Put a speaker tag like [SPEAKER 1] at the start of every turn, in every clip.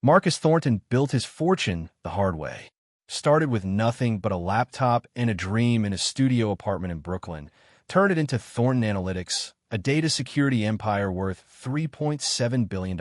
[SPEAKER 1] Marcus Thornton built his fortune the hard way. Started with nothing but a laptop and a dream in a studio apartment in Brooklyn, turned it into Thornton Analytics, a data security empire worth $3.7 billion.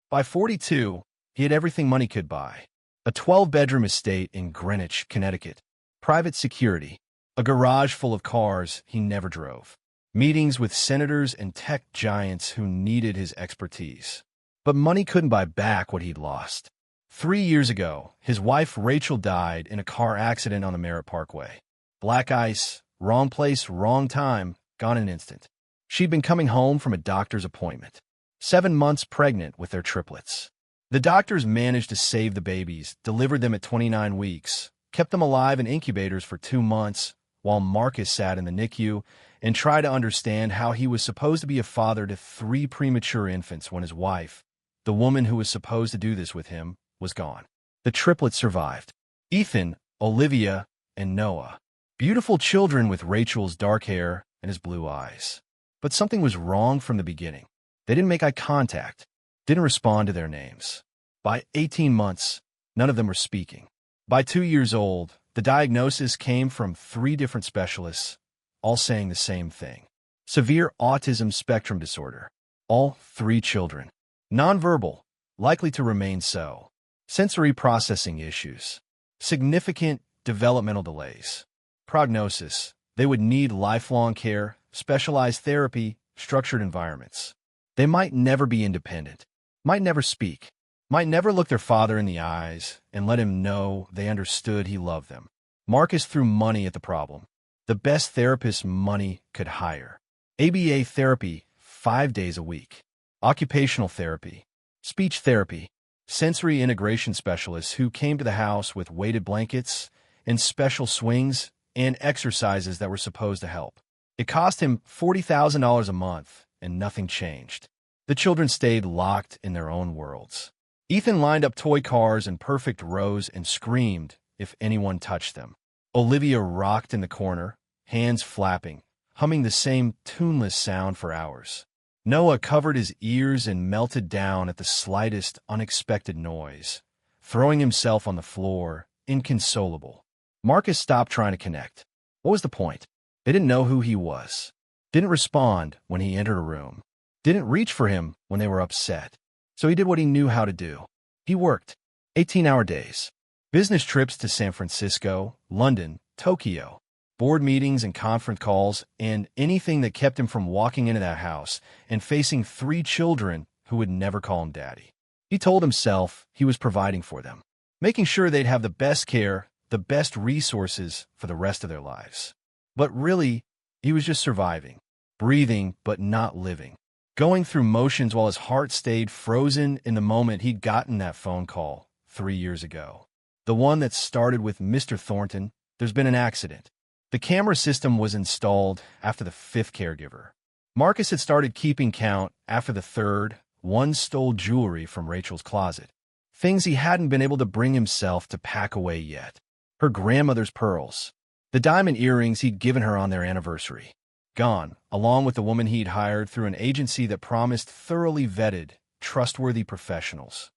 [SPEAKER 1] By 42, he had everything money could buy. A 12-bedroom estate in Greenwich, Connecticut, private security, a garage full of cars he never drove, meetings with senators and tech giants who needed his expertise. But money couldn't buy back what he'd lost. 3 years ago, his wife Rachel died in a car accident on the Merritt Parkway. Black ice, wrong place, wrong time, gone in an instant. She'd been coming home from a doctor's appointment, 7 months pregnant with their triplets. The doctors managed to save the babies, delivered them at 29 weeks, kept them alive in incubators for 2 months, while Marcus sat in the NICU and tried to understand how he was supposed to be a father to 3 premature infants when his wife, the woman who was supposed to do this with him, was gone. The triplets survived. Ethan, Olivia, and Noah. Beautiful children with Rachel's dark hair and his blue eyes. But something was wrong from the beginning. They didn't make eye contact, didn't respond to their names. By 18 months, none of them were speaking. By 2 years old, the diagnosis came from 3 different specialists, all saying the same thing. Severe autism spectrum disorder. All 3 children. Nonverbal, likely to remain so. Sensory processing issues. Significant developmental delays. Prognosis. They would need lifelong care, specialized therapy, structured environments. They might never be independent, might never speak, might never look their father in the eyes and let him know they understood he loved them. Marcus threw money at the problem. The best therapist money could hire. ABA therapy 5 days a week. Occupational therapy. Speech therapy. Sensory integration specialists who came to the house with weighted blankets and special swings and exercises that were supposed to help. It cost him $40,000 a month, and nothing changed. The children stayed locked in their own worlds. Ethan lined up toy cars in perfect rows and screamed if anyone touched them. Olivia rocked in the corner, hands flapping, humming the same tuneless sound for hours. Noah covered his ears and melted down at the slightest unexpected noise, throwing himself on the floor, inconsolable. Marcus stopped trying to connect. What was the point? They didn't know who he was. Didn't respond when he entered a room. Didn't reach for him when they were upset. So he did what he knew how to do. He worked 18-hour days. Business trips to San Francisco, London, Tokyo. Board meetings and conference calls, and anything that kept him from walking into that house and facing 3 children who would never call him daddy. He told himself he was providing for them, making sure they'd have the best care, the best resources for the rest of their lives. But really, he was just surviving, breathing but not living, going through motions while his heart stayed frozen in the moment he'd gotten that phone call 3 years ago. The one that started with "Mr. Thornton, there's been an accident." The camera system was installed after the 5th caregiver. Marcus had started keeping count after the 3rd. One stole jewelry from Rachel's closet. Things he hadn't been able to bring himself to pack away yet. Her grandmother's pearls. The diamond earrings he'd given her on their anniversary. Gone, along with the woman he'd hired through an agency that promised thoroughly vetted, trustworthy professionals.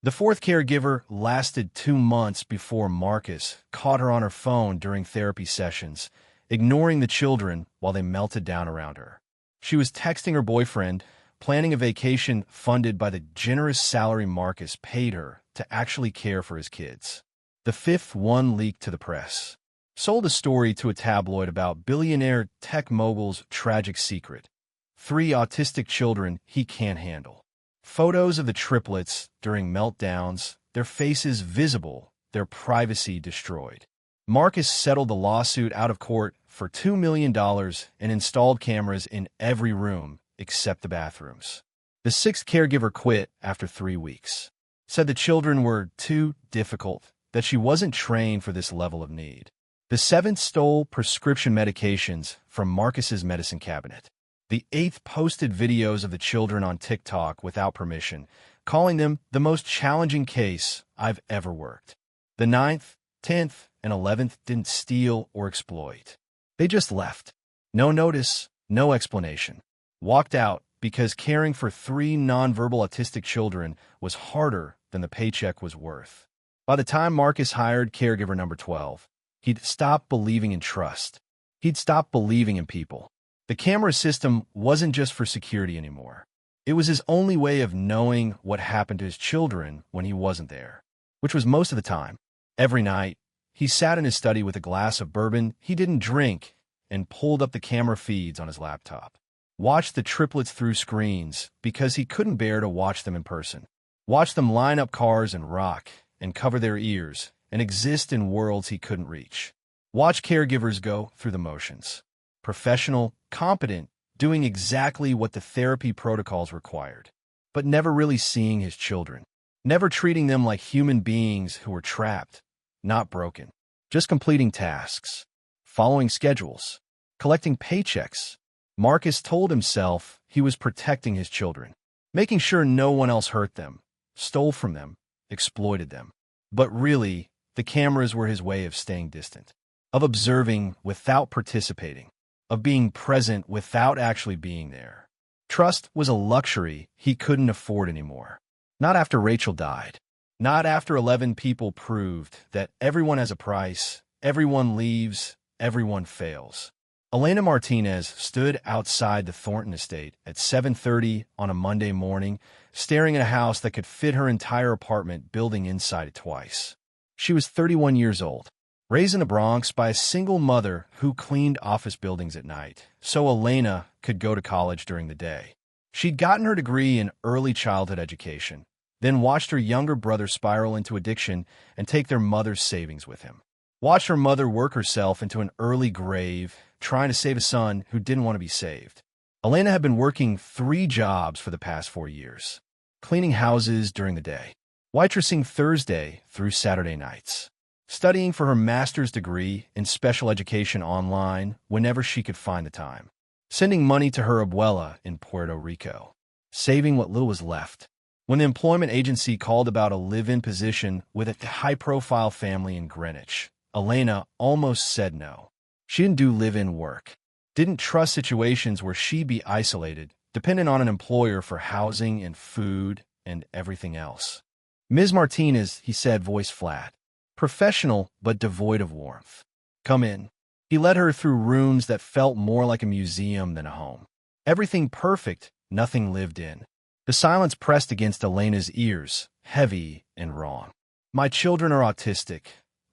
[SPEAKER 1] The 4th caregiver lasted 2 months before Marcus caught her on her phone during therapy sessions, ignoring the children while they melted down around her. She was texting her boyfriend, planning a vacation funded by the generous salary Marcus paid her to actually care for his kids. The 5th one leaked to the press. Sold a story to a tabloid about billionaire tech mogul's tragic secret. 3 autistic children he can't handle. Photos of the triplets during meltdowns, their faces visible, their privacy destroyed. Marcus settled the lawsuit out of court for $2 million and installed cameras in every room except the bathrooms. The 6th caregiver quit after 3 weeks. Said the children were too difficult, that she wasn't trained for this level of need. The 7th stole prescription medications from Marcus's medicine cabinet. The 8th posted videos of the children on TikTok without permission, calling them the most challenging case I've ever worked. The 9th, 10th, and 11th didn't steal or exploit. They just left. No notice, no explanation. Walked out because caring for 3 nonverbal autistic children was harder than the paycheck was worth. By the time Marcus hired caregiver number 12, he'd stopped believing in trust. He'd stopped believing in people. The camera system wasn't just for security anymore. It was his only way of knowing what happened to his children when he wasn't there, which was most of the time. Every night, he sat in his study with a glass of bourbon he didn't drink and pulled up the camera feeds on his laptop. Watched the triplets through screens because he couldn't bear to watch them in person. Watched them line up cars and rock and cover their ears and exist in worlds he couldn't reach. Watch caregivers go through the motions. Professional, competent, doing exactly what the therapy protocols required, but never really seeing his children. Never treating them like human beings who were trapped, not broken. Just completing tasks, following schedules, collecting paychecks. Marcus told himself he was protecting his children, making sure no one else hurt them, stole from them, exploited them. But really, the cameras were his way of staying distant, of observing without participating, of being present without actually being there. Trust was a luxury he couldn't afford anymore. Not after Rachel died. Not after 11 people proved that everyone has a price, everyone leaves, everyone fails. Elena Martinez stood outside the Thornton estate at 7:30 on a Monday morning, staring at a house that could fit her entire apartment building inside it twice. She was 31 years old, raised in the Bronx by a single mother who cleaned office buildings at night, so Elena could go to college during the day. She'd gotten her degree in early childhood education, then watched her younger brother spiral into addiction and take their mother's savings with him. Watched her mother work herself into an early grave, trying to save a son who didn't want to be saved. Elena had been working 3 jobs for the past 4 years, cleaning houses during the day, waitressing Thursday through Saturday nights, studying for her master's degree in special education online whenever she could find the time, sending money to her abuela in Puerto Rico, saving what little was left. When the employment agency called about a live-in position with a high-profile family in Greenwich, Elena almost said no. She didn't do live-in work, didn't trust situations where she'd be isolated, dependent on an employer for housing and food and everything else. Ms. Martinez, he said, voice flat, professional but devoid of warmth. Come in. He led her through rooms that felt more like a museum than a home. Everything perfect, nothing lived in. The silence pressed against Elena's ears, heavy and wrong. My children are autistic,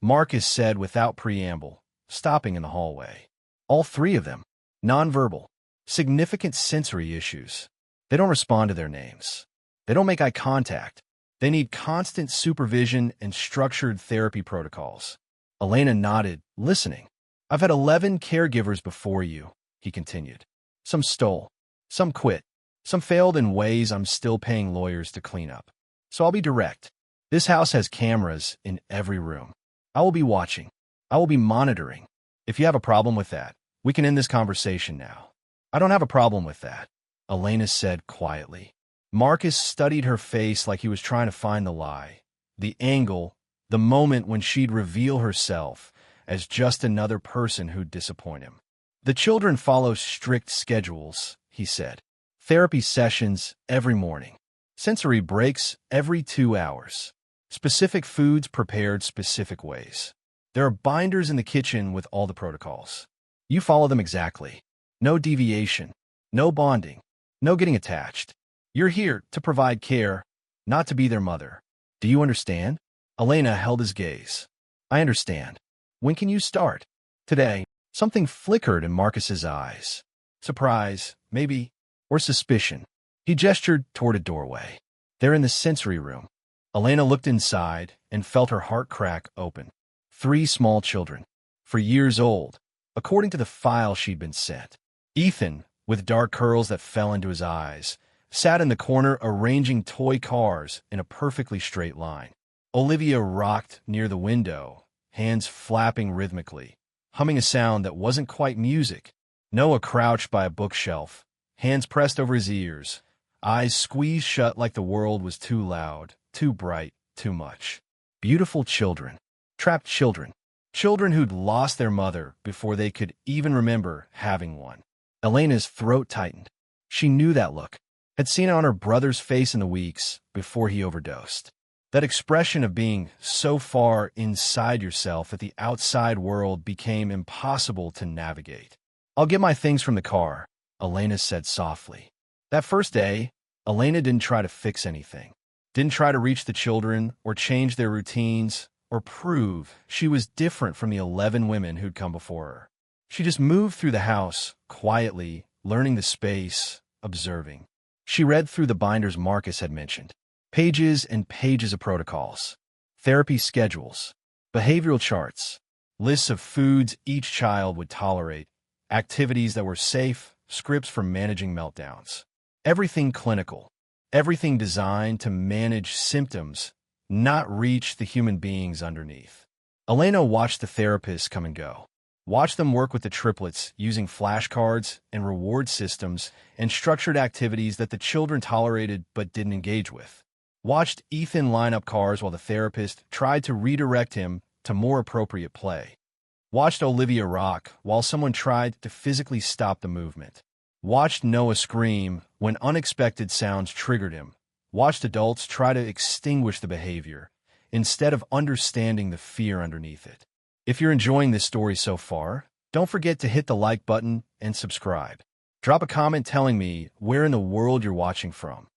[SPEAKER 1] Marcus said without preamble, stopping in the hallway. All 3 of them. Nonverbal. Significant sensory issues. They don't respond to their names. They don't make eye contact. They need constant supervision and structured therapy protocols. Elena nodded, listening. I've had 11 caregivers before you, he continued. Some stole. Some quit. Some failed in ways I'm still paying lawyers to clean up. So I'll be direct. This house has cameras in every room. I will be watching. I will be monitoring. If you have a problem with that, we can end this conversation now. I don't have a problem with that, Elena said quietly. Marcus studied her face like he was trying to find the lie, the angle, the moment when she'd reveal herself as just another person who'd disappoint him. The children follow strict schedules, he said. Therapy sessions every morning. Sensory breaks every 2 hours. Specific foods prepared specific ways. There are binders in the kitchen with all the protocols. You follow them exactly. No deviation. No bonding. No getting attached. You're here to provide care, not to be their mother. Do you understand? Elena held his gaze. I understand. When can you start? Today. Something flickered in Marcus's eyes. Surprise, maybe, or suspicion. He gestured toward a doorway. They're in the sensory room. Elena looked inside and felt her heart crack open. 3 small children, 4 years old, according to the file she'd been sent. Ethan, with dark curls that fell into his eyes, sat in the corner arranging toy cars in a perfectly straight line. Olivia rocked near the window, hands flapping rhythmically, humming a sound that wasn't quite music. Noah crouched by a bookshelf, hands pressed over his ears, eyes squeezed shut like the world was too loud, too bright, too much. Beautiful children. Trapped children. Children who'd lost their mother before they could even remember having one. Elena's throat tightened. She knew that look. had seen it on her brother's face in the weeks before he overdosed. That expression of being so far inside yourself that the outside world became impossible to navigate. "I'll get my things from the car," Elena said softly. That first day, Elena didn't try to fix anything. Didn't try to reach the children or change their routines or prove she was different from the 11 women who'd come before her. She just moved through the house, quietly, learning the space, observing. She read through the binders Marcus had mentioned. Pages and pages of protocols, therapy schedules, behavioral charts, lists of foods each child would tolerate, activities that were safe, scripts for managing meltdowns. Everything clinical, everything designed to manage symptoms, not reach the human beings underneath. Elena watched the therapists come and go. Watched them work with the triplets using flashcards and reward systems and structured activities that the children tolerated but didn't engage with. Watched Ethan line up cars while the therapist tried to redirect him to more appropriate play. Watched Olivia rock while someone tried to physically stop the movement. Watched Noah scream when unexpected sounds triggered him. Watched adults try to extinguish the behavior instead of understanding the fear underneath it. If you're enjoying this story so far, don't forget to hit the like button and subscribe. Drop a comment telling me where in the world you're watching from.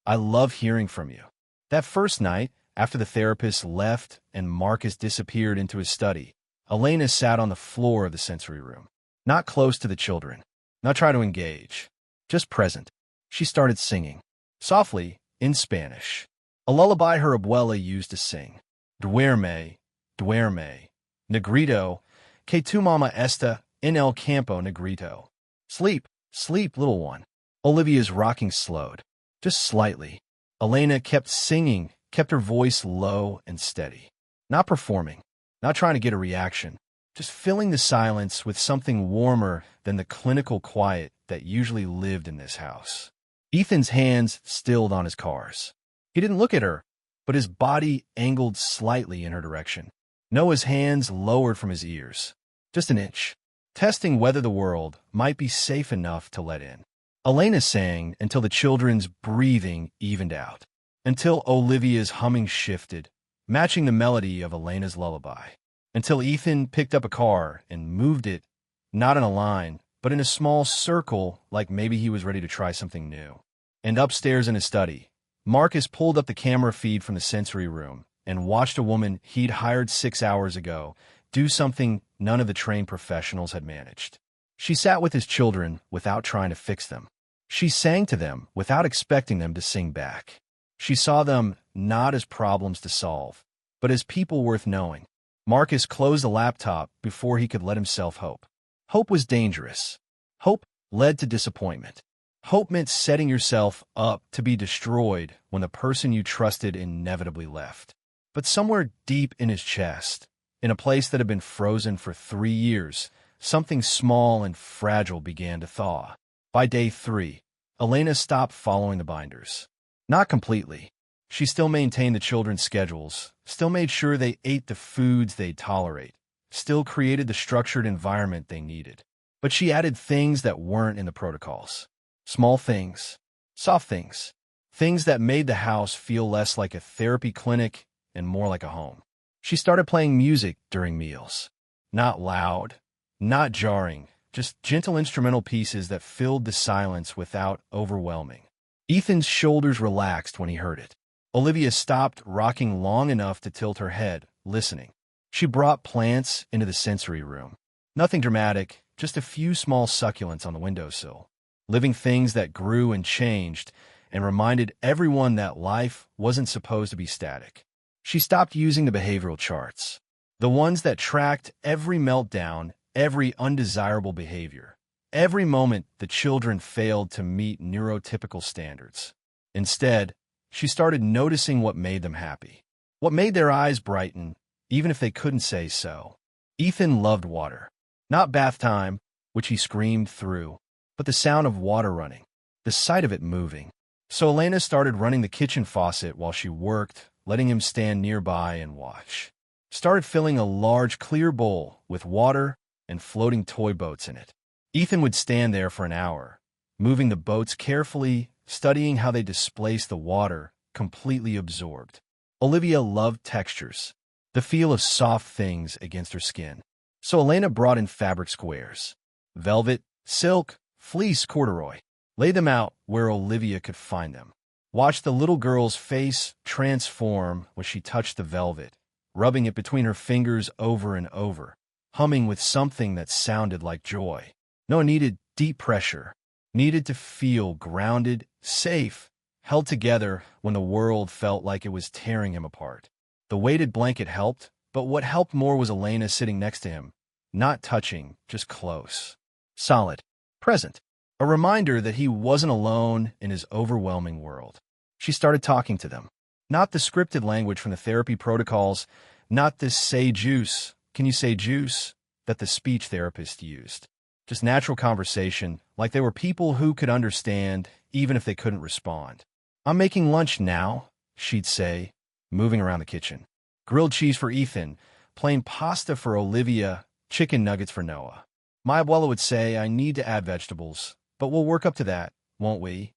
[SPEAKER 1] I love hearing from you. That first night, after the therapist left and Marcus disappeared into his study, Elena sat on the floor of the sensory room. Not close to the children. Not trying to engage. Just present. She started singing. Softly, in Spanish. A lullaby her abuela used to sing. Duerme, duerme. Negrito, que tu mama está en el campo negrito. Sleep, sleep, little one. Olivia's rocking slowed. Just slightly. Elena kept singing, kept her voice low and steady. Not performing, not trying to get a reaction, just filling the silence with something warmer than the clinical quiet that usually lived in this house. Ethan's hands stilled on his cars. He didn't look at her, but his body angled slightly in her direction. Noah's hands lowered from his ears, just an inch, testing whether the world might be safe enough to let in. Elena sang until the children's breathing evened out, until Olivia's humming shifted, matching the melody of Elena's lullaby, until Ethan picked up a car and moved it, not in a line, but in a small circle like maybe he was ready to try something new. And upstairs in his study, Marcus pulled up the camera feed from the sensory room and watched a woman he'd hired 6 hours ago do something none of the trained professionals had managed. She sat with his children without trying to fix them. She sang to them without expecting them to sing back. She saw them not as problems to solve, but as people worth knowing. Marcus closed the laptop before he could let himself hope. Hope was dangerous. Hope led to disappointment. Hope meant setting yourself up to be destroyed when the person you trusted inevitably left. But somewhere deep in his chest, in a place that had been frozen for 3 years, something small and fragile began to thaw. By day 3, Elena stopped following the binders. Not completely. She still maintained the children's schedules, still made sure they ate the foods they'd tolerate, still created the structured environment they needed. But she added things that weren't in the protocols. Small things, soft things, things that made the house feel less like a therapy clinic and more like a home. She started playing music during meals. Not loud, not jarring, just gentle instrumental pieces that filled the silence without overwhelming. Ethan's shoulders relaxed when he heard it. Olivia stopped rocking long enough to tilt her head, listening. She brought plants into the sensory room. Nothing dramatic, just a few small succulents on the windowsill. Living things that grew and changed and reminded everyone that life wasn't supposed to be static. She stopped using the behavioral charts, the ones that tracked every meltdown, every undesirable behavior, every moment the children failed to meet neurotypical standards. Instead, she started noticing what made them happy, what made their eyes brighten, even if they couldn't say so. Ethan loved water. Not bath time, which he screamed through, but the sound of water running, the sight of it moving. So Elena started running the kitchen faucet while she worked, letting him stand nearby and watch. Started filling a large clear bowl with water and floating toy boats in it. Ethan would stand there for an hour, moving the boats carefully, studying how they displace the water, completely absorbed. Olivia loved textures, the feel of soft things against her skin. So Elena brought in fabric squares. Velvet, silk, fleece, corduroy. Lay them out where Olivia could find them. Watch the little girl's face transform when she touched the velvet, rubbing it between her fingers over and over, humming with something that sounded like joy. No, needed deep pressure, needed to feel grounded, safe, held together when the world felt like it was tearing him apart. The weighted blanket helped, but what helped more was Elena sitting next to him, not touching, just close. Solid. Present. A reminder that he wasn't alone in his overwhelming world. She started talking to them. Not the scripted language from the therapy protocols, not this "say juice, can you say juice?" that the speech therapist used. Just natural conversation, like they were people who could understand, even if they couldn't respond. "I'm making lunch now," she'd say, moving around the kitchen. "Grilled cheese for Ethan, plain pasta for Olivia, chicken nuggets for Noah." My abuela would say, "I need to add vegetables, but we'll work up to that, won't we?"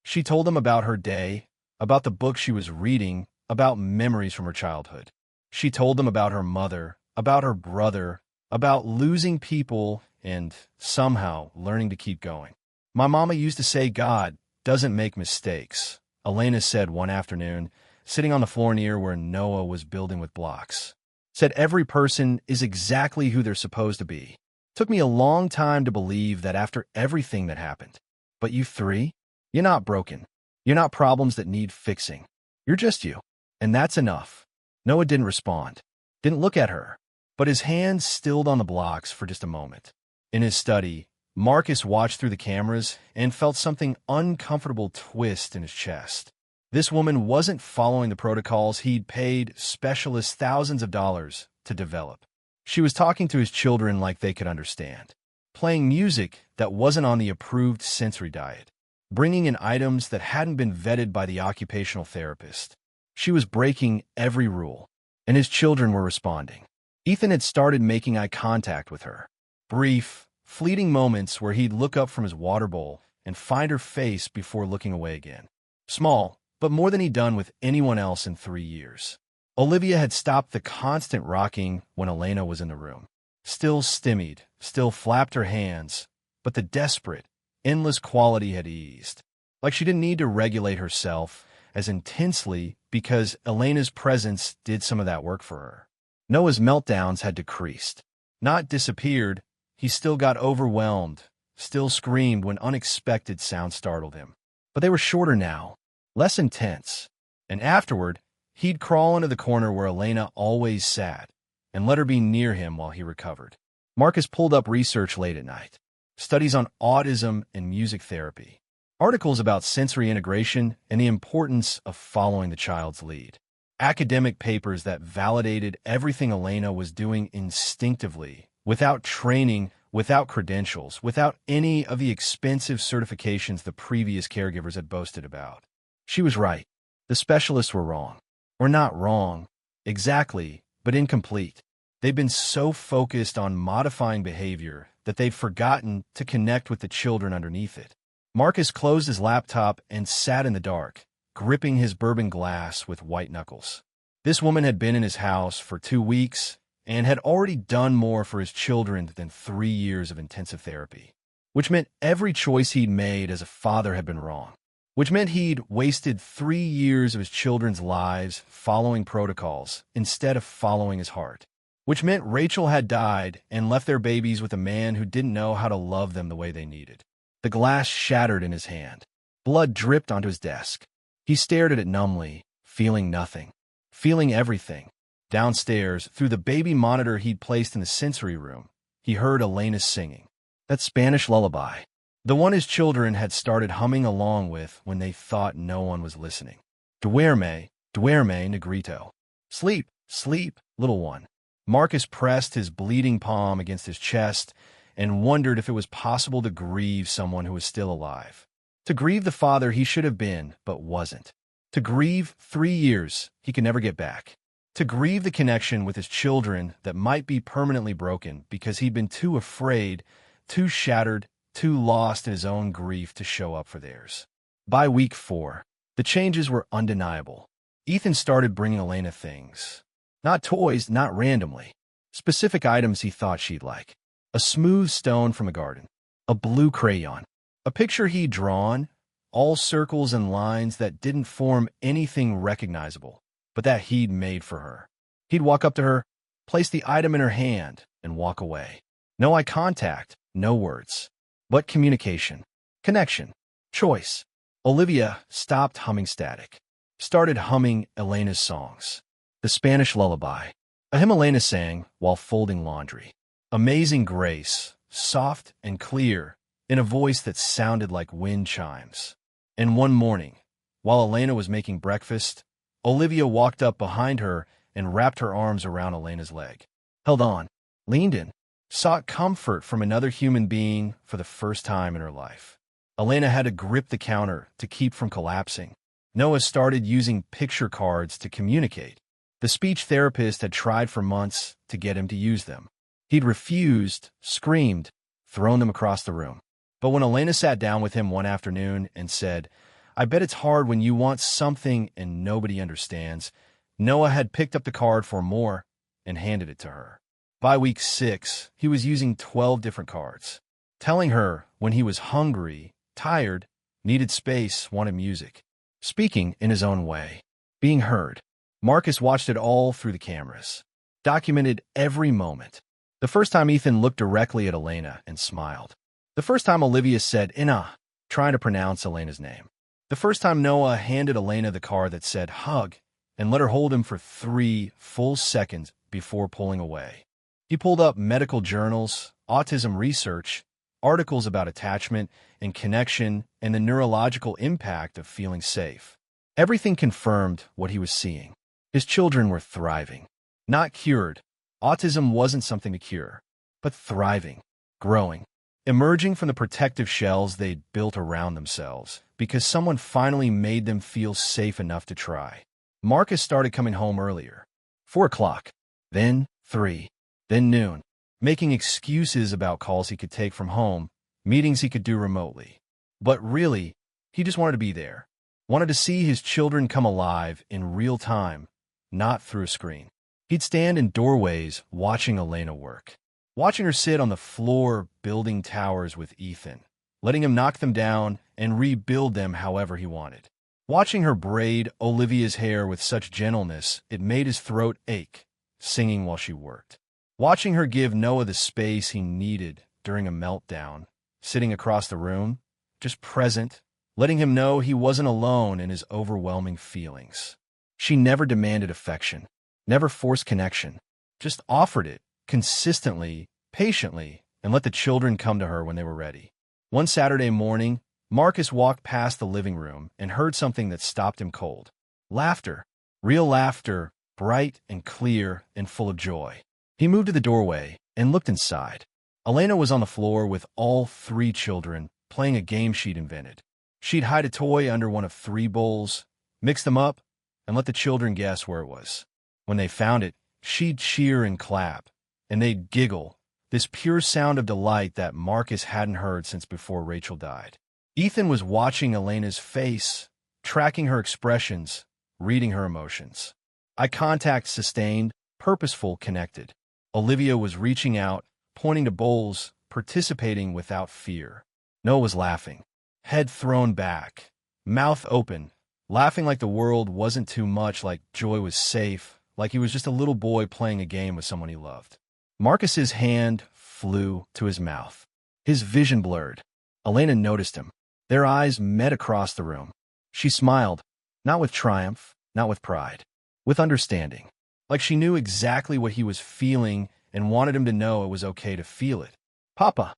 [SPEAKER 1] She told them about her day, about the book she was reading, about memories from her childhood. She told them about her mother, about her brother, about losing people and somehow learning to keep going. "My mama used to say God doesn't make mistakes," Elena said one afternoon, sitting on the floor near where Noah was building with blocks. Said every person is exactly who they're supposed to be. Took me a long time to believe that after everything that happened. But you three, you're not broken. You're not problems that need fixing. You're just you. And that's enough. Noah didn't respond. Didn't look at her. But his hands stilled on the blocks for just a moment. In his study, Marcus watched through the cameras and felt something uncomfortable twist in his chest. This woman wasn't following the protocols he'd paid specialists thousands of dollars to develop. She was talking to his children like they could understand, playing music that wasn't on the approved sensory diet, bringing in items that hadn't been vetted by the occupational therapist. She was breaking every rule, and his children were responding. Ethan had started making eye contact with her. Brief, fleeting moments where he'd look up from his water bowl and find her face before looking away again. Small, but more than he'd done with anyone else in 3 years. Olivia had stopped the constant rocking when Elena was in the room. Still stymied, still flapped her hands, but the desperate, endless quality had eased. Like she didn't need to regulate herself as intensely because Elena's presence did some of that work for her. Noah's meltdowns had decreased. Not disappeared, he still got overwhelmed, still screamed when unexpected sounds startled him. But they were shorter now, less intense, and afterward, he'd crawl into the corner where Elena always sat and let her be near him while he recovered. Marcus pulled up research late at night, studies on autism and music therapy, articles about sensory integration and the importance of following the child's lead, academic papers that validated everything Elena was doing instinctively, without training, without credentials, without any of the expensive certifications the previous caregivers had boasted about. She was right. The specialists were wrong. Or not wrong, exactly, but incomplete. They've been so focused on modifying behavior that they've forgotten to connect with the children underneath it. Marcus closed his laptop and sat in the dark, gripping his bourbon glass with white knuckles. This woman had been in his house for 2 weeks and had already done more for his children than 3 years of intensive therapy, which meant every choice he'd made as a father had been wrong. Which meant he'd wasted 3 years of his children's lives following protocols instead of following his heart. Which meant Rachel had died and left their babies with a man who didn't know how to love them the way they needed. The glass shattered in his hand. Blood dripped onto his desk. He stared at it numbly, feeling nothing. Feeling everything. Downstairs, through the baby monitor he'd placed in the sensory room, he heard Elena singing. That Spanish lullaby. The one his children had started humming along with when they thought no one was listening. Duerme, duerme, negrito. Sleep, sleep, little one. Marcus pressed his bleeding palm against his chest and wondered if it was possible to grieve someone who was still alive. To grieve the father he should have been, but wasn't. To grieve 3 years he could never get back. To grieve the connection with his children that might be permanently broken because he'd been too afraid, too shattered, too lost in his own grief to show up for theirs. By week 4, the changes were undeniable. Ethan started bringing Elena things. Not toys, not randomly. Specific items he thought she'd like. A smooth stone from a garden. A blue crayon. A picture he'd drawn, all circles and lines that didn't form anything recognizable, but that he'd made for her. He'd walk up to her, place the item in her hand, and walk away. No eye contact, no words. But communication. Connection. Choice. Olivia stopped humming static. Started humming Elena's songs. The Spanish Lullaby. A hymn Elena sang while folding laundry. Amazing Grace, soft and clear, in a voice that sounded like wind chimes. And one morning, while Elena was making breakfast, Olivia walked up behind her and wrapped her arms around Elena's leg. Held on, leaned in, sought comfort from another human being for the first time in her life. Elena had to grip the counter to keep from collapsing. Noah started using picture cards to communicate. The speech therapist had tried for months to get him to use them. He'd refused, screamed, thrown them across the room. But when Elena sat down with him one afternoon and said, "I bet it's hard when you want something and nobody understands," Noah had picked up the card for more and handed it to her. By week 6, he was using 12 different cards, telling her when he was hungry, tired, needed space, wanted music. Speaking in his own way. Being heard. Marcus watched it all through the cameras. Documented every moment. The first time Ethan looked directly at Elena and smiled. The first time Olivia said, "Inna," trying to pronounce Elena's name. The first time Noah handed Elena the card that said, "Hug," and let her hold him for 3 full seconds before pulling away. He pulled up medical journals, autism research, articles about attachment and connection and the neurological impact of feeling safe. Everything confirmed what he was seeing. His children were thriving. Not cured. Autism wasn't something to cure, but thriving, growing, emerging from the protective shells they'd built around themselves because someone finally made them feel safe enough to try. Marcus started coming home earlier. 4 o'clock, then 3, then noon, making excuses about calls he could take from home, meetings he could do remotely. But really, he just wanted to be there. Wanted to see his children come alive in real time, not through a screen. He'd stand in doorways watching Elena work. Watching her sit on the floor building towers with Ethan, letting him knock them down and rebuild them however he wanted. Watching her braid Olivia's hair with such gentleness it made his throat ache, singing while she worked. Watching her give Noah the space he needed during a meltdown, sitting across the room, just present, letting him know he wasn't alone in his overwhelming feelings. She never demanded affection, never forced connection, just offered it consistently, patiently, and let the children come to her when they were ready. One Saturday morning, Marcus walked past the living room and heard something that stopped him cold. Laughter. Real laughter, bright and clear and full of joy. He moved to the doorway and looked inside. Elena was on the floor with all 3 children, playing a game she'd invented. She'd hide a toy under one of 3 bowls, mix them up, and let the children guess where it was. When they found it, she'd cheer and clap, and they'd giggle, this pure sound of delight that Marcus hadn't heard since before Rachel died. Ethan was watching Elena's face, tracking her expressions, reading her emotions. Eye contact sustained, purposeful, connected. Olivia was reaching out, pointing to bowls, participating without fear. Noah was laughing, head thrown back, mouth open, laughing like the world wasn't too much, like joy was safe, like he was just a little boy playing a game with someone he loved. Marcus's hand flew to his mouth. His vision blurred. Elena noticed him. Their eyes met across the room. She smiled, not with triumph, not with pride, with understanding, like she knew exactly what he was feeling and wanted him to know it was okay to feel it. "Papa,"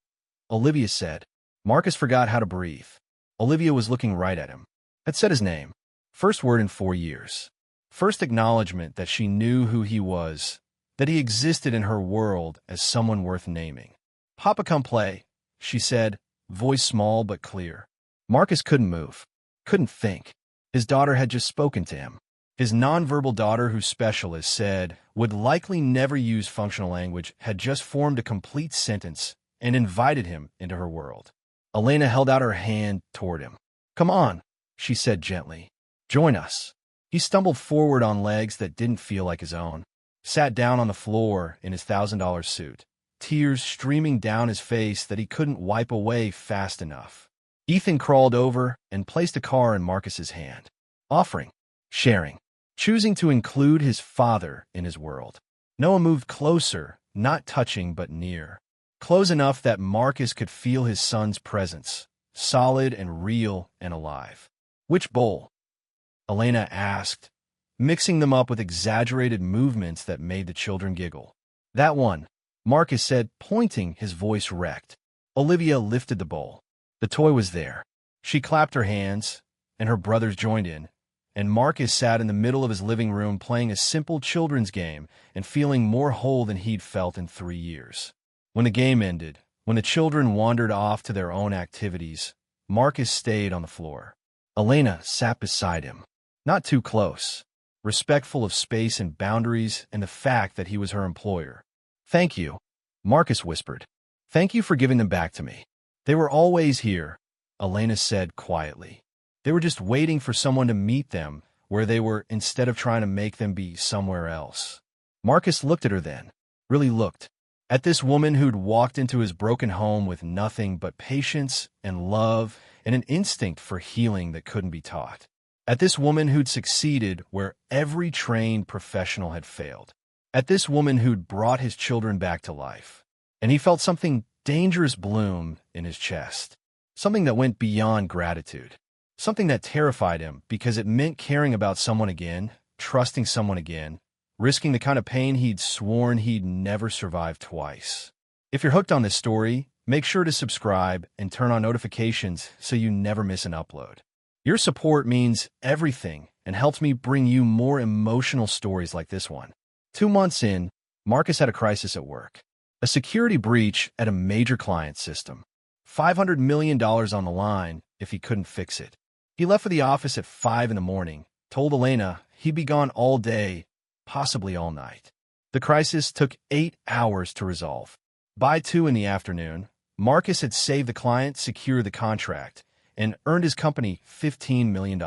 [SPEAKER 1] Olivia said. Marcus forgot how to breathe. Olivia was looking right at him. Had said his name. First word in 4 years. First acknowledgement that she knew who he was, that he existed in her world as someone worth naming. "Papa, come play," she said, voice small but clear. Marcus couldn't move, couldn't think. His daughter had just spoken to him. His nonverbal daughter, who specialists said would likely never use functional language, had just formed a complete sentence and invited him into her world. Elena held out her hand toward him. "Come on," she said gently. Join us. He stumbled forward on legs that didn't feel like his own, sat down on the floor in his $1,000 suit, tears streaming down his face that he couldn't wipe away fast enough. Ethan crawled over and placed a car in Marcus's hand, offering, sharing, choosing to include his father in his world. Noah moved closer, not touching but near, close enough that Marcus could feel his son's presence, solid and real and alive. Which bowl? Elena asked, mixing them up with exaggerated movements that made the children giggle. That one, Marcus said, pointing, his voice wrecked. Olivia lifted the bowl. The toy was there. She clapped her hands, and her brothers joined in, and Marcus sat in the middle of his living room playing a simple children's game and feeling more whole than he'd felt in 3 years. When the game ended, when the children wandered off to their own activities, Marcus stayed on the floor. Elena sat beside him, not too close, respectful of space and boundaries and the fact that he was her employer. Thank you, Marcus whispered. Thank you for giving them back to me. They were always here, Elena said quietly. They were just waiting for someone to meet them where they were instead of trying to make them be somewhere else. Marcus looked at her then, really looked, at this woman who'd walked into his broken home with nothing but patience and love and an instinct for healing that couldn't be taught. At this woman who'd succeeded where every trained professional had failed. At this woman who'd brought his children back to life. And he felt something dangerous bloom in his chest. Something that went beyond gratitude. Something that terrified him because it meant caring about someone again, trusting someone again, risking the kind of pain he'd sworn he'd never survive twice. If you're hooked on this story, make sure to subscribe and turn on notifications so you never miss an upload. Your support means everything and helps me bring you more emotional stories like this one. 2 months in, Marcus had a crisis at work. A security breach at a major client system. $500 million on the line if he couldn't fix it. He left for the office at 5 in the morning, told Elena he'd be gone all day, possibly all night. The crisis took 8 hours to resolve. By 2 in the afternoon, Marcus had saved the client, secured the contract, and earned his company $15 million.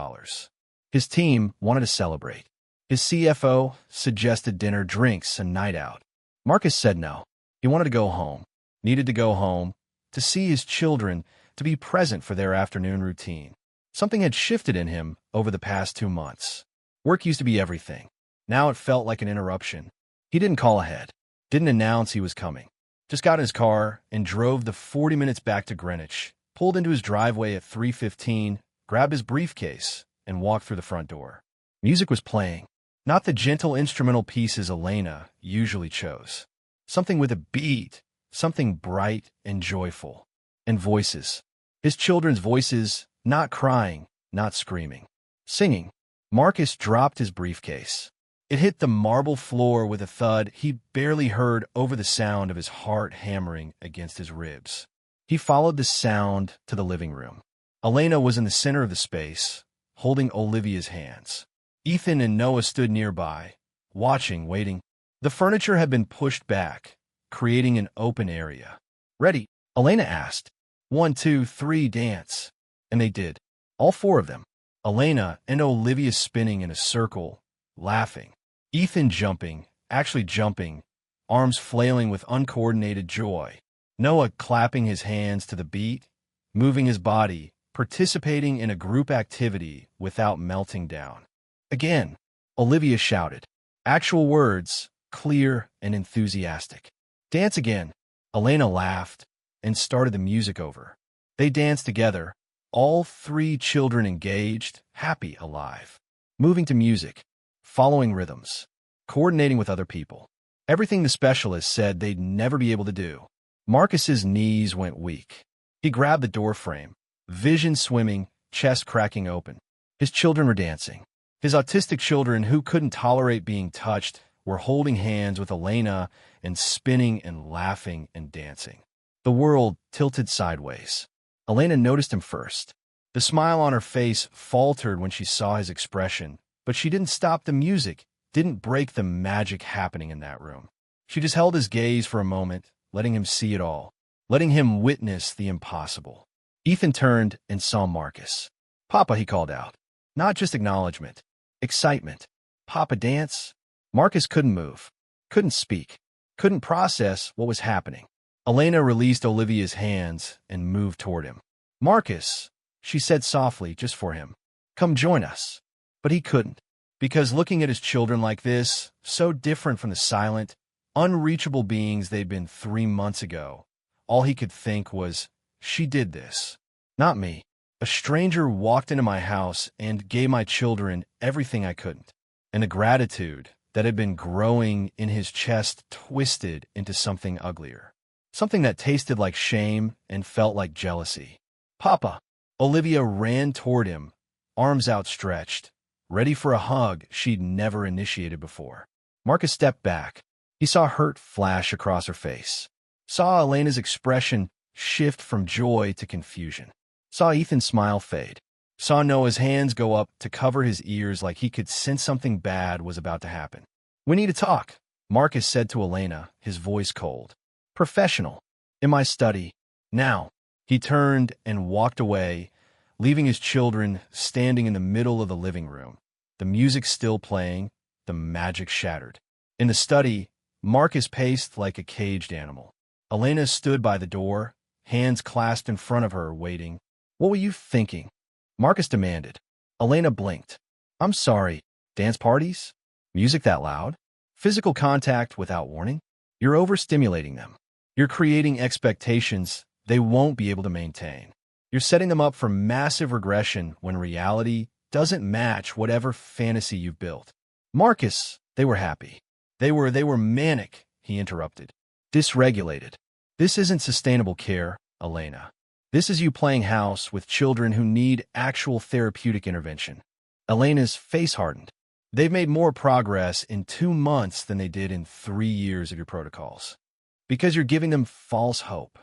[SPEAKER 1] His team wanted to celebrate. His CFO suggested dinner, drinks, and night out. Marcus said no. He wanted to go home, needed to go home, to see his children, to be present for their afternoon routine. Something had shifted in him over the past 2 months. Work used to be everything. Now it felt like an interruption. He didn't call ahead, didn't announce he was coming. Just got in his car and drove the 40 minutes back to Greenwich, pulled into his driveway at 3:15, grabbed his briefcase, and walked through the front door. Music was playing, not the gentle instrumental pieces Elena usually chose. Something with a beat, something bright and joyful. And voices. His children's voices, not crying, not screaming. Singing. Marcus dropped his briefcase. It hit the marble floor with a thud he barely heard over the sound of his heart hammering against his ribs. He followed the sound to the living room. Elena was in the center of the space, holding Olivia's hands. Ethan and Noah stood nearby, watching, waiting. The furniture had been pushed back, creating an open area. Ready? Elena asked. 1, 2, 3, dance. And they did. All 4 of them. Elena and Olivia spinning in a circle, laughing. Ethan jumping, actually jumping, arms flailing with uncoordinated joy. Noah clapping his hands to the beat, moving his body, participating in a group activity without melting down. Again, Olivia shouted. Actual words, clear and enthusiastic. Dance again. Elena laughed and started the music over. They danced together, all 3 children engaged, happy, alive. Moving to music, following rhythms, coordinating with other people. Everything the specialist said they'd never be able to do. Marcus's knees went weak. He grabbed the door frame, vision swimming, chest cracking open. His children were dancing. His autistic children, who couldn't tolerate being touched, were holding hands with Elena and spinning and laughing and dancing. The world tilted sideways. Elena noticed him first. The smile on her face faltered when she saw his expression, but she didn't stop the music, didn't break the magic happening in that room. She just held his gaze for a moment, letting him see it all, letting him witness the impossible. Ethan turned and saw Marcus. Papa, he called out. Not just acknowledgement. Excitement. Papa, dance? Marcus couldn't move. Couldn't speak. Couldn't process what was happening. Elena released Olivia's hands and moved toward him. Marcus, she said softly, just for him. Come join us. But he couldn't. Because looking at his children like this, so different from the silent, unreachable beings they'd been 3 months ago, all he could think was, she did this. Not me. A stranger walked into my house and gave my children everything I couldn't. And the gratitude that had been growing in his chest twisted into something uglier. Something that tasted like shame and felt like jealousy. Papa! Olivia ran toward him, arms outstretched, ready for a hug she'd never initiated before. Marcus stepped back. He saw hurt flash across her face. Saw Elena's expression shift from joy to confusion. Saw Ethan's smile fade. Saw Noah's hands go up to cover his ears like he could sense something bad was about to happen. We need to talk, Marcus said to Elena, his voice cold. Professional. In my study. Now. He turned and walked away, leaving his children standing in the middle of the living room. The music still playing, the magic shattered. In the study, Marcus paced like a caged animal. Elena stood by the door, hands clasped in front of her, waiting. What were you thinking? Marcus demanded. Elena blinked. I'm sorry. Dance parties? Music that loud? Physical contact without warning? You're overstimulating them. You're creating expectations they won't be able to maintain. You're setting them up for massive regression when reality doesn't match whatever fantasy you've built. Marcus, they were happy. They were manic, he interrupted. Dysregulated. This isn't sustainable care, Elena. This is you playing house with children who need actual therapeutic intervention. Elena's face hardened. They've made more progress in 2 months than they did in 3 years of your protocols. Because you're giving them false hope.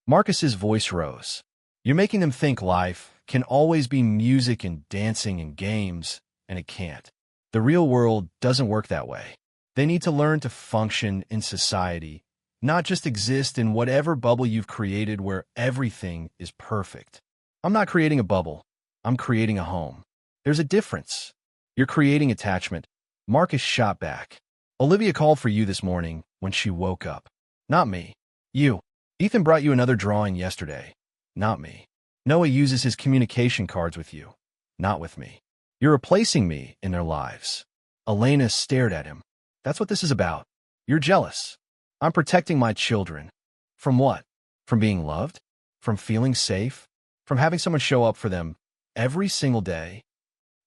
[SPEAKER 1] Marcus's voice rose. You're making them think life can always be music and dancing and games, and it can't. The real world doesn't work that way. They need to learn to function in society, not just exist in whatever bubble you've created where everything is perfect. I'm not creating a bubble. I'm creating a home. There's a difference. You're creating attachment. Marcus shot back. Olivia called for you this morning when she woke up. Not me. You. Ethan brought you another drawing yesterday. Not me. Noah uses his communication cards with you. Not with me. You're replacing me in their lives. Elena stared at him. That's what this is about. You're jealous. I'm protecting my children. From what? From being loved? From feeling safe? From having someone show up for them every single day?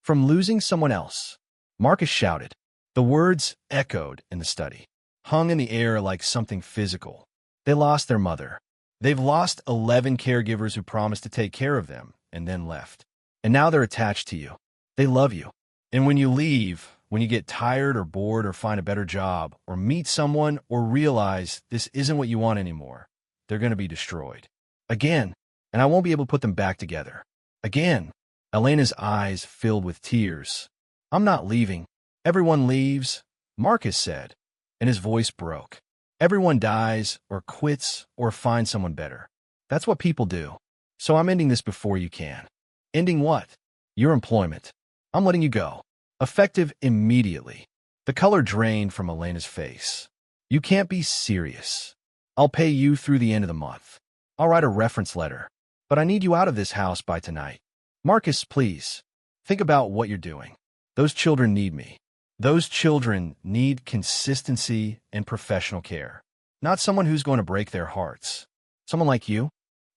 [SPEAKER 1] From losing someone else? Marcus shouted. The words echoed in the study, hung in the air like something physical. They lost their mother. They've lost 11 caregivers who promised to take care of them and then left. And now they're attached to you. They love you. And when you leave, when you get tired or bored or find a better job or meet someone or realize this isn't what you want anymore, they're going to be destroyed. Again, and I won't be able to put them back together. Again. Elena's eyes filled with tears. I'm not leaving. Everyone leaves, Marcus said, and his voice broke. Everyone dies or quits or finds someone better. That's what people do. So I'm ending this before you can. Ending what? Your employment. I'm letting you go. Effective immediately. The color drained from Elena's face. You can't be serious. I'll pay you through the end of the month. I'll write a reference letter. But I need you out of this house by tonight. Marcus, please. Think about what you're doing. Those children need me. Those children need consistency and professional care. Not someone who's going to break their hearts. Someone like you?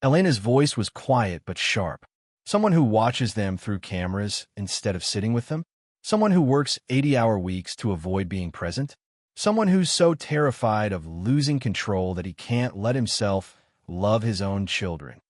[SPEAKER 1] Elena's voice was quiet but sharp. Someone who watches them through cameras instead of sitting with them? Someone who works 80-hour weeks to avoid being present? Someone who's so terrified of losing control that he can't let himself love his own children.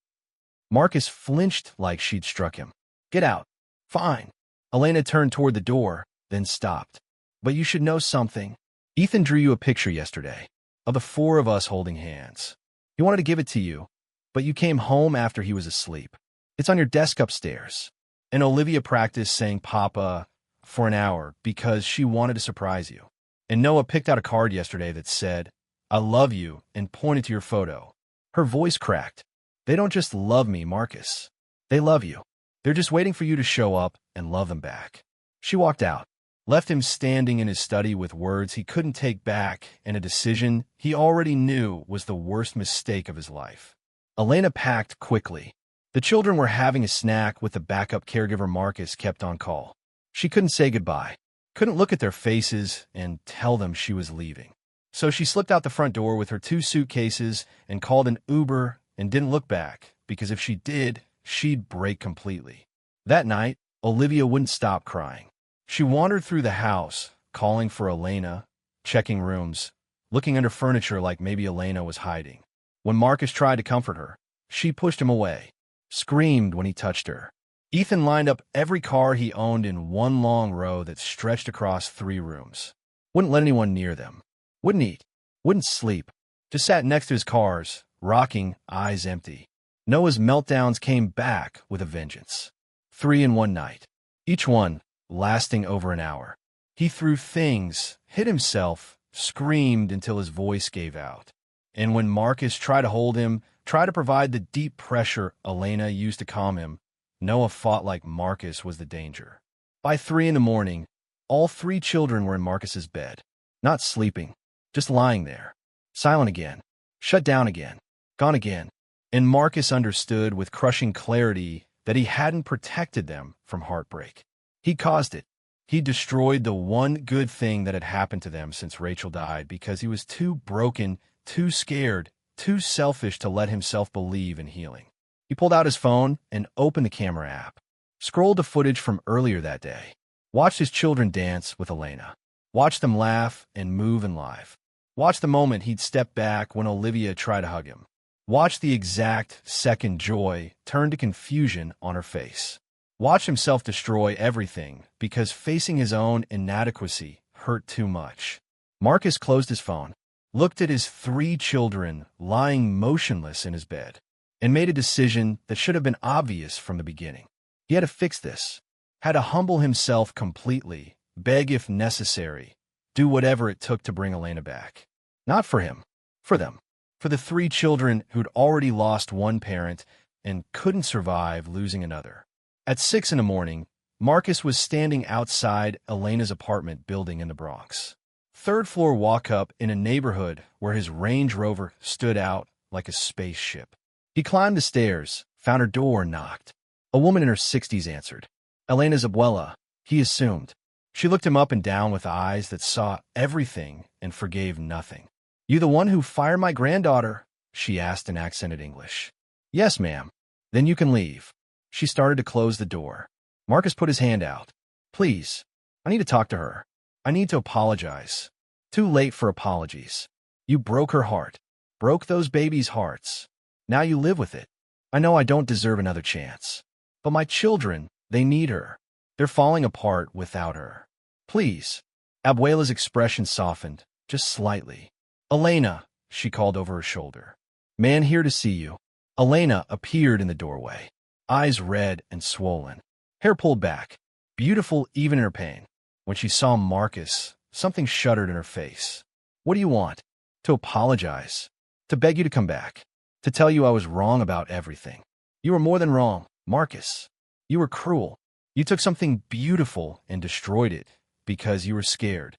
[SPEAKER 1] Marcus flinched like she'd struck him. Get out. Fine. Elena turned toward the door, then stopped. But you should know something. Ethan drew you a picture yesterday of the 4 of us holding hands. He wanted to give it to you, but you came home after he was asleep. It's on your desk upstairs. And Olivia practiced saying Papa for an hour because she wanted to surprise you. And Noah picked out a card yesterday that said, I love you, and pointed to your photo. Her voice cracked. They don't just love me, Marcus. They love you. They're just waiting for you to show up and love them back. She walked out, left him standing in his study with words he couldn't take back and a decision he already knew was the worst mistake of his life. Elena packed quickly. The children were having a snack with the backup caregiver Marcus kept on call. She couldn't say goodbye, couldn't look at their faces and tell them she was leaving. So she slipped out the front door with her 2 suitcases and called an Uber and didn't look back, because if she did, she'd break completely. That night, Olivia wouldn't stop crying. She wandered through the house, calling for Elena, checking rooms, looking under furniture like maybe Elena was hiding. When Marcus tried to comfort her, she pushed him away, screamed when he touched her. Ethan lined up every car he owned in one long row that stretched across 3 rooms. Wouldn't let anyone near them. Wouldn't eat. Wouldn't sleep. Just sat next to his cars, rocking, eyes empty. Noah's meltdowns came back with a vengeance. 3 in one night. Each one lasting over an hour. He threw things, hit himself, screamed until his voice gave out. And when Marcus tried to hold him, tried to provide the deep pressure Elena used to calm him, Noah fought like Marcus was the danger. By 3 in the morning, all 3 children were in Marcus's bed. Not sleeping, just lying there. Silent again. Shut down again. Gone again. And Marcus understood with crushing clarity that he hadn't protected them from heartbreak. He caused it. He destroyed the one good thing that had happened to them since Rachel died because he was too broken, too scared, too selfish to let himself believe in healing. He pulled out his phone and opened the camera app, scrolled to footage from earlier that day, watched his children dance with Elena, watched them laugh and move in life, watched the moment he'd step back when Olivia tried to hug him, watched the exact second joy turn to confusion on her face. Watched himself destroy everything because facing his own inadequacy hurt too much. Marcus closed his phone, looked at his 3 children lying motionless in his bed, and made a decision that should have been obvious from the beginning. He had to fix this, had to humble himself completely, beg if necessary, do whatever it took to bring Elena back. Not for him, for them, for the 3 children who'd already lost one parent and couldn't survive losing another. At 6 in the morning, Marcus was standing outside Elena's apartment building in the Bronx. 3rd floor walk-up in a neighborhood where his Range Rover stood out like a spaceship. He climbed the stairs, found her door, and knocked. A woman in her 60s answered. Elena's abuela, he assumed. She looked him up and down with eyes that saw everything and forgave nothing. "You the one who fired my granddaughter?" she asked in accented English. "Yes, ma'am." "Then you can leave." She started to close the door. Marcus put his hand out. "Please, I need to talk to her. I need to apologize." Too late for apologies. You broke her heart. Broke those babies' hearts. Now you live with it. I know I don't deserve another chance. But my children, they need her. They're falling apart without her. Please. Abuela's expression softened, just slightly. "Elena," she called over her shoulder. "Man here to see you." Elena appeared in the doorway. Eyes red and swollen, hair pulled back, beautiful even in her pain. When she saw Marcus, something shuddered in her face. "What do you want?" "To apologize. To beg you to come back. To tell you I was wrong about everything." "You were more than wrong, Marcus. You were cruel. You took something beautiful and destroyed it because you were scared.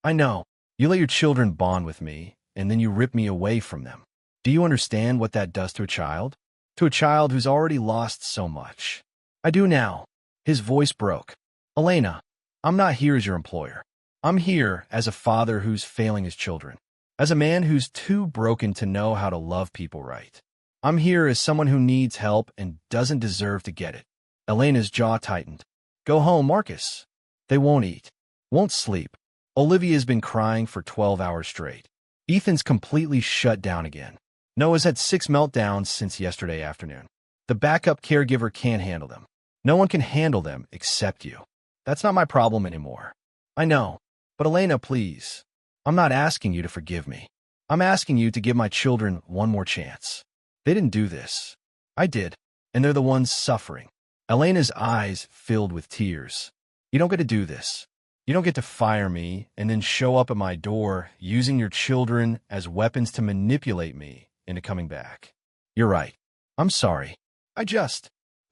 [SPEAKER 1] I know. You let your children bond with me, and then you rip me away from them. Do you understand what that does to a child? To a child who's already lost so much." "I do now." His voice broke. "Elena, I'm not here as your employer. I'm here as a father who's failing his children. As a man who's too broken to know how to love people right. I'm here as someone who needs help and doesn't deserve to get it." Elena's jaw tightened. "Go home, Marcus." "They won't eat. Won't sleep. Olivia's been crying for 12 hours straight. Ethan's completely shut down again. Noah's had 6 meltdowns since yesterday afternoon. The backup caregiver can't handle them. No one can handle them except you. That's not my problem anymore. I know. But Elena, please. I'm not asking you to forgive me. I'm asking you to give my children one more chance. They didn't do this. I did. And they're the ones suffering." Elena's eyes filled with tears. "You don't get to do this. You don't get to fire me and then show up at my door using your children as weapons to manipulate me into coming back. You're right. I'm sorry.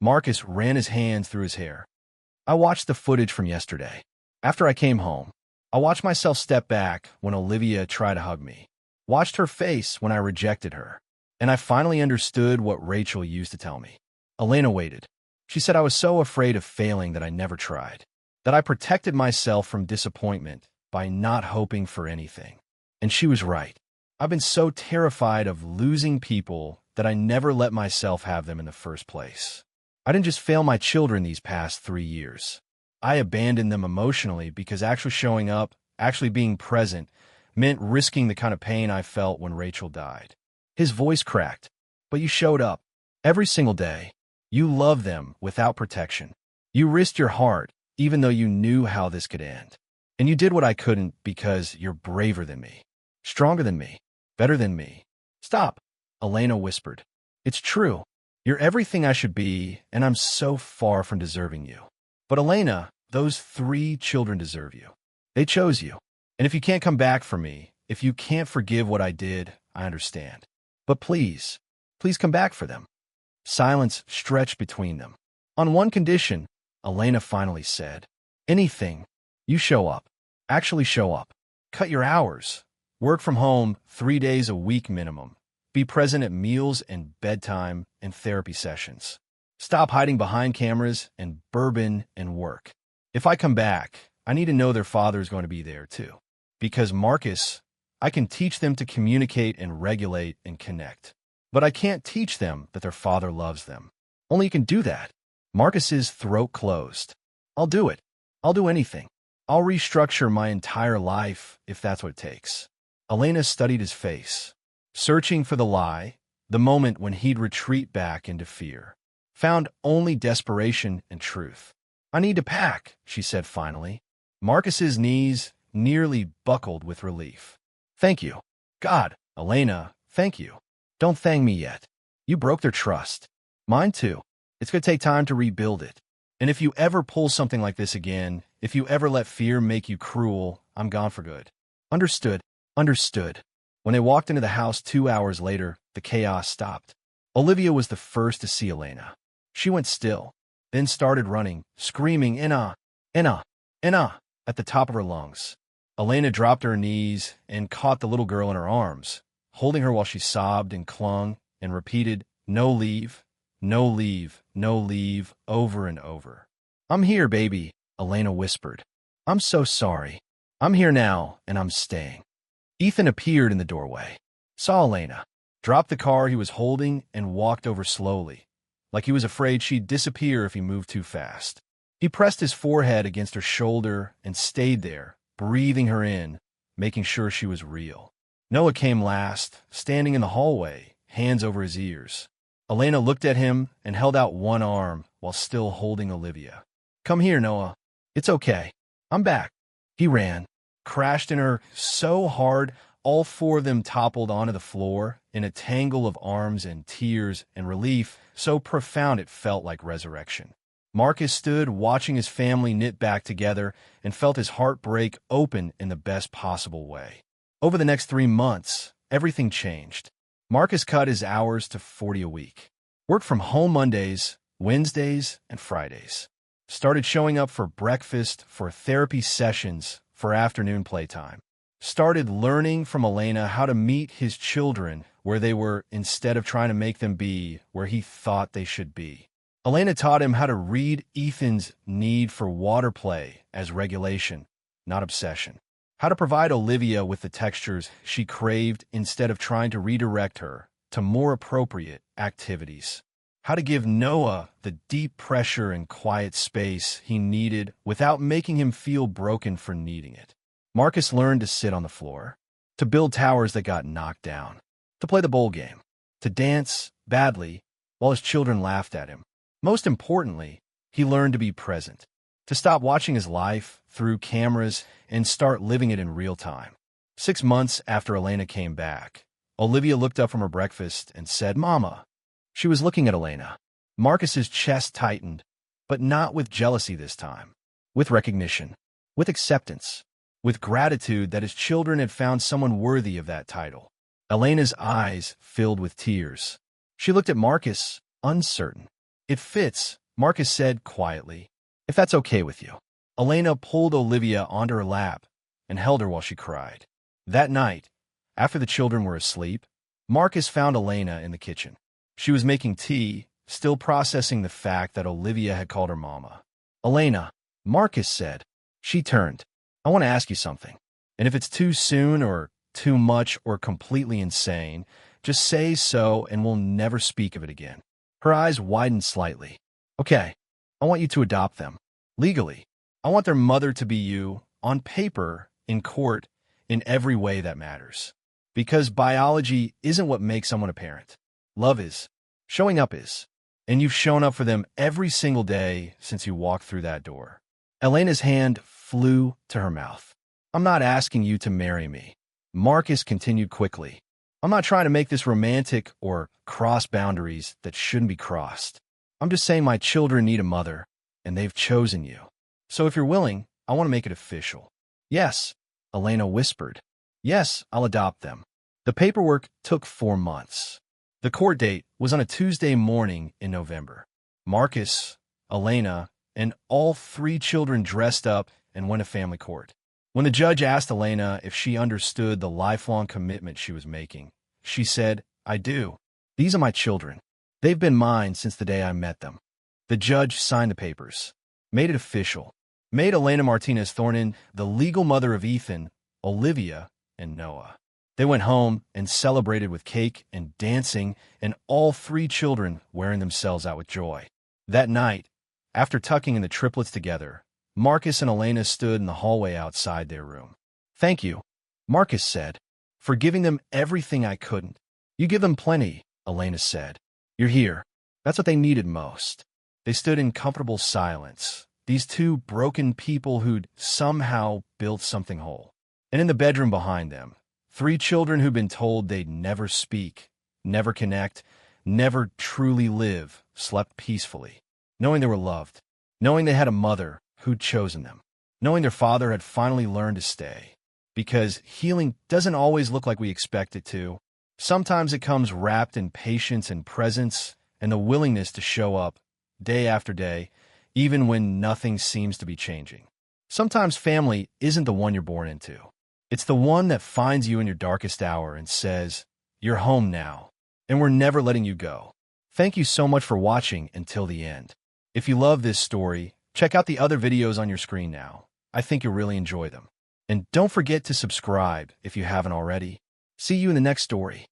[SPEAKER 1] Marcus ran his hands through his hair. I watched the footage from yesterday. After I came home, I watched myself step back when Olivia tried to hug me. Watched her face when I rejected her. And I finally understood what Rachel used to tell me. Elena waited. She said I was so afraid of failing that I never tried. That I protected myself from disappointment by not hoping for anything. And she was right. I've been so terrified of losing people that I never let myself have them in the first place. I didn't just fail my children these past 3 years. I abandoned them emotionally because actually showing up, actually being present, meant risking the kind of pain I felt when Rachel died. His voice cracked. But you showed up. Every single day. You loved them without protection. You risked your heart, even though you knew how this could end. And you did what I couldn't because you're braver than me. Stronger than me. Better than me. Stop, Elena whispered. It's true. You're everything I should be, and I'm so far from deserving you. But Elena, those 3 children deserve you. They chose you. And if you can't come back for me, if you can't forgive what I did, I understand. But please, please come back for them. Silence stretched between them. On one condition, Elena finally said, anything. You show up. Actually show up. Cut your hours. Work from home 3 days a week minimum. Be present at meals and bedtime and therapy sessions. Stop hiding behind cameras and bourbon and work. If I come back, I need to know their father is going to be there too. Because Marcus, I can teach them to communicate and regulate and connect. But I can't teach them that their father loves them. Only you can do that. Marcus's throat closed. I'll do it. I'll do anything. I'll restructure my entire life if that's what it takes. Elena studied his face, searching for the lie, the moment when he'd retreat back into fear. Found only desperation and truth. I need to pack, she said finally. Marcus's knees nearly buckled with relief. Thank you. God, Elena, thank you. Don't thank me yet. You broke their trust. Mine too. It's going to take time to rebuild it. And if you ever pull something like this again, if you ever let fear make you cruel, I'm gone for good. Understood. Understood. When they walked into the house 2 hours later, the chaos stopped. Olivia was the first to see Elena. She went still, then started running, screaming, Inna, Inna, Inna, at the top of her lungs. Elena dropped to her knees and caught the little girl in her arms, holding her while she sobbed and clung and repeated, no leave, no leave, no leave, over and over. I'm here, baby, Elena whispered. I'm so sorry. I'm here now, and I'm staying. Ethan appeared in the doorway, saw Elena, dropped the car he was holding, and walked over slowly, like he was afraid she'd disappear if he moved too fast. He pressed his forehead against her shoulder and stayed there, breathing her in, making sure she was real. Noah came last, standing in the hallway, hands over his ears. Elena looked at him and held out one arm while still holding Olivia. Come here, Noah. It's okay. I'm back. He ran, crashed in her so hard, all 4 of them toppled onto the floor in a tangle of arms and tears and relief so profound it felt like resurrection. Marcus stood watching his family knit back together and felt his heart break open in the best possible way. Over the next 3 months, everything changed. Marcus cut his hours to 40 a week. Worked from home Mondays, Wednesdays, and Fridays. Started showing up for breakfast, for therapy sessions, for afternoon playtime. Started learning from Elena how to meet his children where they were instead of trying to make them be where he thought they should be. Elena taught him how to read Ethan's need for water play as regulation, not obsession. How to provide Olivia with the textures she craved instead of trying to redirect her to more appropriate activities. How to give Noah the deep pressure and quiet space he needed without making him feel broken for needing it. Marcus learned to sit on the floor, to build towers that got knocked down, to play the bowl game, to dance badly while his children laughed at him. Most importantly, he learned to be present, to stop watching his life through cameras and start living it in real time. 6 months after Elena came back, Olivia looked up from her breakfast and said, Mama. She was looking at Elena. Marcus's chest tightened, but not with jealousy this time. With recognition, with acceptance, with gratitude that his children had found someone worthy of that title. Elena's eyes filled with tears. She looked at Marcus, uncertain. It fits, Marcus said quietly, if that's okay with you. Elena pulled Olivia onto her lap and held her while she cried. That night, after the children were asleep, Marcus found Elena in the kitchen. She was making tea, still processing the fact that Olivia had called her mama. Elena, Marcus said. She turned. I want to ask you something. And if it's too soon or too much or completely insane, just say so and we'll never speak of it again. Her eyes widened slightly. Okay, I want you to adopt them. Legally. I want their mother to be you, on paper, in court, in every way that matters. Because biology isn't what makes someone a parent. Love is. Showing up is. And you've shown up for them every single day since you walked through that door. Elena's hand flew to her mouth. I'm not asking you to marry me. Marcus continued quickly. I'm not trying to make this romantic or cross boundaries that shouldn't be crossed. I'm just saying my children need a mother, and they've chosen you. So if you're willing, I want to make it official. Yes, Elena whispered. Yes, I'll adopt them. The paperwork took 4 months. The court date was on a Tuesday morning in November. Marcus, Elena, and all 3 children dressed up and went to family court. When the judge asked Elena if she understood the lifelong commitment she was making, she said, I do. These are my children. They've been mine since the day I met them. The judge signed the papers, made it official, made Elena Martinez Thornton the legal mother of Ethan, Olivia, and Noah. They went home and celebrated with cake and dancing, and all 3 children wearing themselves out with joy. That night, after tucking in the triplets together, Marcus and Elena stood in the hallway outside their room. Thank you, Marcus said, for giving them everything I couldn't. You give them plenty, Elena said. You're here. That's what they needed most. They stood in comfortable silence, these 2 broken people who'd somehow built something whole. And in the bedroom behind them, 3 children who'd been told they'd never speak, never connect, never truly live, slept peacefully, knowing they were loved, knowing they had a mother who'd chosen them, knowing their father had finally learned to stay. Because healing doesn't always look like we expect it to. Sometimes it comes wrapped in patience and presence and the willingness to show up day after day, even when nothing seems to be changing. Sometimes family isn't the one you're born into. It's the one that finds you in your darkest hour and says, you're home now, and we're never letting you go. Thank you so much for watching until the end. If you love this story, check out the other videos on your screen now. I think you'll really enjoy them. And don't forget to subscribe if you haven't already. See you in the next story.